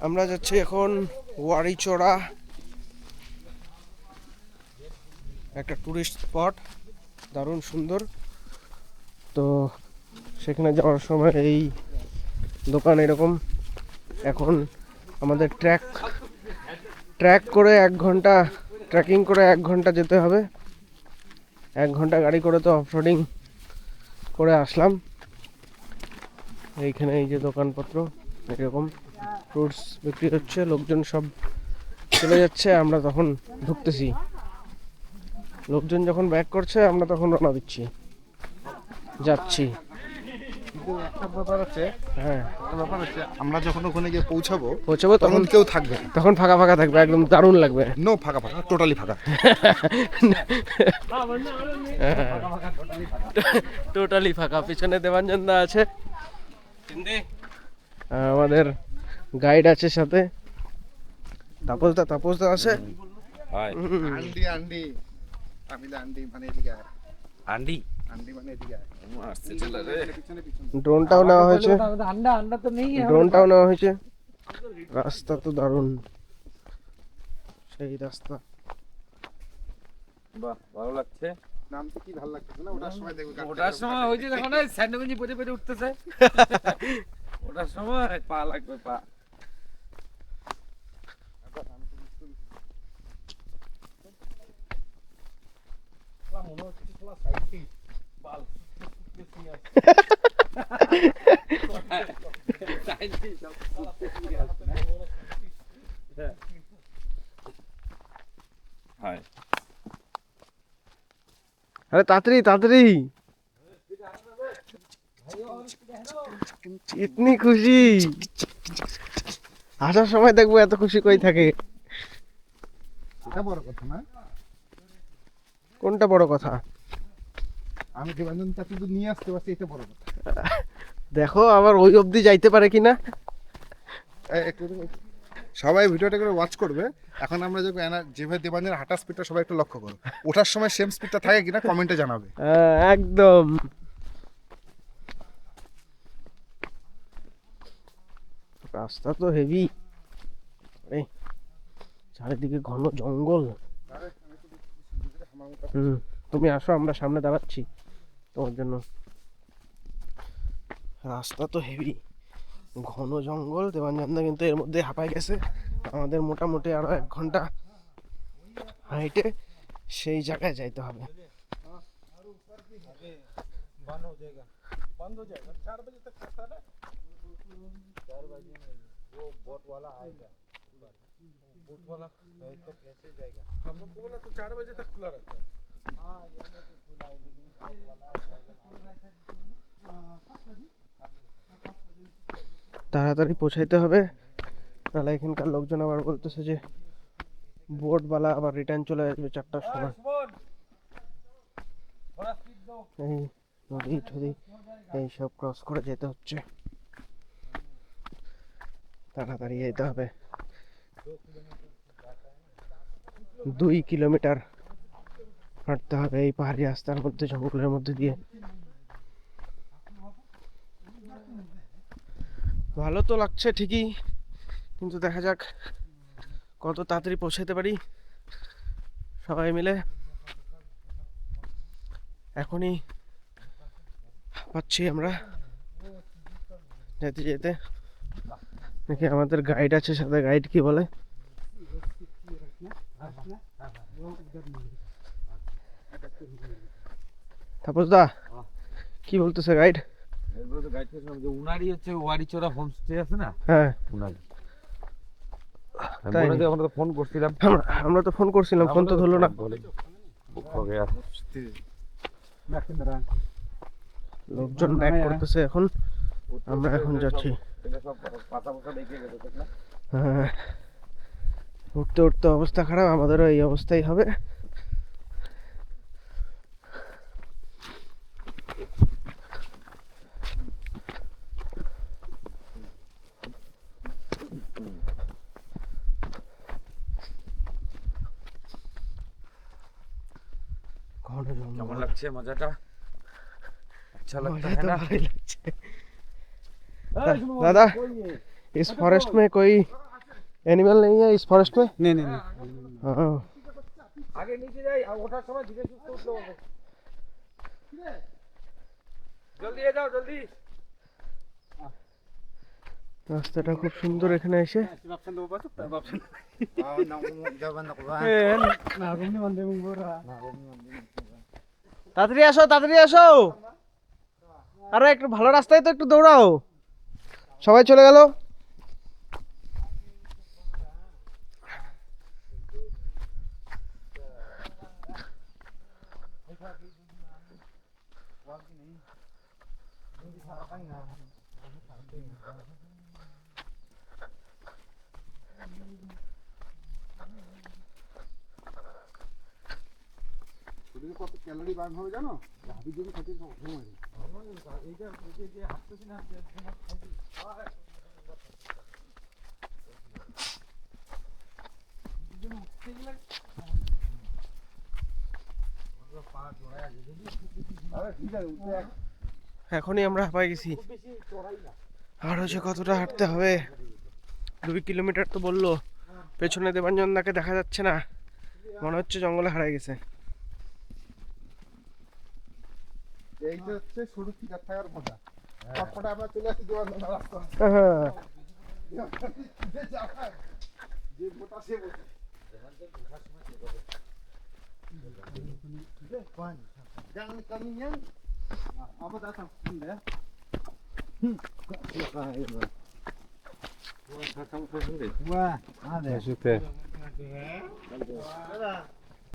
আমরা যাচ্ছি এখন ওয়ারিচড়া, একটা টুরিস্ট স্পট, দারুণ সুন্দর। তো সেখানে যাওয়ার সময় এই দোকান এরকম, এখন আমাদের ট্র্যাক করে 1 ঘন্টা, ট্রেকিং করে 1 ঘন্টা যেতে হবে। 1 ঘন্টা গাড়ি করে তো অফরোডিং করে আসলাম। এইখানে এই যে দোকানপত্র এরকম ফ্রুটস বিক্রি হচ্ছে, লোকজন সব চলে যাচ্ছে, আমরা তখন ঢুকতেছি। লোকজন যখন ব্যাক করছে আমরা তখন রওনা দিচ্ছি, যাচ্ছি। কিন্তু একটা ব্যাপার আছে, হ্যাঁ, আমরা যখন ওখানে গিয়ে পৌঁছাবো তখন তখন কেউ থাকবে না। তখন ফাঁকা ফাঁকা থাকবে, একদম দারুণ লাগবে। নো ফাঁকা ফাঁকা, টোটালি ফাঁকা। টোটালি ফাঁকা। পিছনে দেবাঞ্জন দা আছে, আমাদের গাইড আছে সাথে, তাপস দা আছে। আন্ডি আন্ডি তামিলে আন্ডি মানে এদিকে আয়, আন্ডি আন্ডি মানে এদিকে আয়। আসছে চলে রে। পিছনে পিছনে ড্রোনটাও নেওয়া হয়েছে, রাস্তা তো দারুণ, সেই রাস্তা। বাহ, ভালো লাগছে। নামতে কি ভালো লাগতেছে না? ওটার সময় দেখো ওটার সময় ওই যে দেখো না স্যান্ডউইচ পরে পরে উঠতেছে। ওটার সময় পা লাগবে, পা। হাই আরে তাড়াতাড়ি তাড়াতাড়ি, ইতনি খুশি। আসার সময় দেখবো এত খুশি কই থাকে। এটা বড় কথা না, কোনটা বড় কথা? আমি দেবানন্দ চাচু তো নিয়ে আসতে পারছি, এটা বড় কথা। দেখো আবার ওই অবধি যাইতে পারে কিনা। সবাই ভিডিওটা করে ওয়াচ করবে। এখন আমরা যেভাবে দেবানন্দের হাঁটা স্পিডটা সবাই একটু লক্ষ্য করো, ওঠার সময় সেম স্পিডটা থাকে কিনা কমেন্টে জানাবে। একদম। রাস্তা তো হেভি, চারিদিকে ঘন জঙ্গল। তুমি আসো, আমরা সামনে দাঁড়াচ্ছি তোমার জন্য। রাস্তা তো হেভি, ঘন জঙ্গল। দেবাঞ্জনদা কিন্তু এর মধ্যে হাঁপায় গেছে। আমাদের মোটামুটি আরো 1 ঘন্টা হাইটে সেই জায়গায় যাইতে হবে। তাড়াতাড়ি পৌঁছাইতে হবে, নাহলে এখানকার লোকজন আবার বলতেছে যে বোটওয়ালা আবার রিটার্ন চলে আসবে 4টার সময়। এই নদী টদী এইসব ক্রস করে যেতে হচ্ছে, তাড়াতাড়ি যেতে হবে। 2 কিলোমিটার হাঁটতে হবে এই পাহাড়ি রাস্তার মধ্যে, জঙ্গলের মধ্যে দিয়ে। ভালো তো লাগছে ঠিকই, কিন্তু দেখা যাক কত তাড়াতাড়ি পৌঁছাতে পারি সবাই মিলে। এখনই পাচ্ছি আমরা যেতে যেতে। দেখি আমাদের গাইড আছে সাথে, গাইড কি বলে। তাপস দা কি বলতেছে গাইড? এগুলো তো গাইড করছিলাম যে উনারই হচ্ছে ওয়ারিচড়া হোমস্টে আছে না, হ্যাঁ উনারই। তাই আমরা তো ফোন করছিলাম, আমরা তো ফোন করছিলাম, ফোন তো ধরলো না। লোকজন ব্যাক করতেছে এখন, আমরা এখন যাচ্ছি। হ্যাঁ, উঠতে উঠতে অবস্থা খারাপ, আমাদেরও এই অবস্থাই হবে। কেমন লাগছে মজাটা? अच्छा लगता है ना? दादा, इस फॉरेस्ट में कोई एनिमल नहीं है इस फॉरेस्ट में? नहीं नहीं नहीं हाँ আগে নিচে যাই আর ওঠার সময় ধীরে সুস্থে উঠতে হবে জলদি এ যাও জলদি রাস্তাটা খুব সুন্দর এখানে এসে babsan do ba to babsan তাড়াতাড়ি আসো তাড়াতাড়ি আসো আরে একটু ভালো রাস্তায় তো একটু দৌড়াও সবাই চলে গেল কত ক্যালোরি বার্ন হবে জানো হাবি যদি খাতে সময় এখনই আমরা হাঁপাই গেছি আর হচ্ছে কতটা হাঁটতে হবে 2 কিলোমিটার তো বললো পেছনে দেবাঞ্জনদাকে দেখা যাচ্ছে না মনে হচ্ছে জঙ্গলে হারিয়ে গেছে এই যে হচ্ছে শুরু ফিগার থাকার মজা সবকটা আমরা চলে আসি দেওয়ার রাস্তা হ্যাঁ যে মোটা সে বসে Jangan kaminya apa datang ya? wah ada